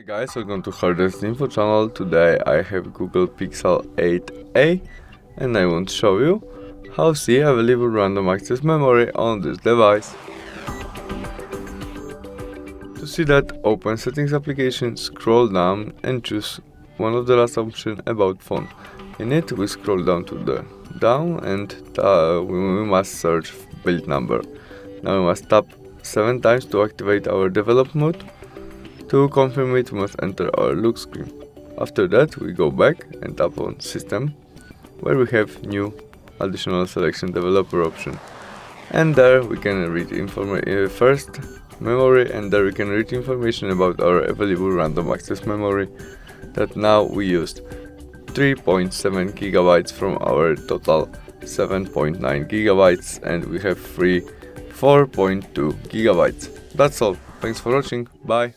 Guys, welcome to Hardest Info channel. Today I have Google Pixel 8a and I want to show you how to see available random access memory on this device. To see that, open Settings application, scroll down and choose one of the last options about phone. In it we scroll down to the down and we must search build number. Now we must tap 7 times to activate our develop mode. To confirm it, we must enter our look screen. After that, we go back and tap on System, where we have new additional selection developer option. And there we can read first memory, and there we can read information about our available random access memory. That now we used 3.7 gigabytes from our total 7.9 gigabytes, and we have free 4.2 gigabytes. That's all. Thanks for watching. Bye.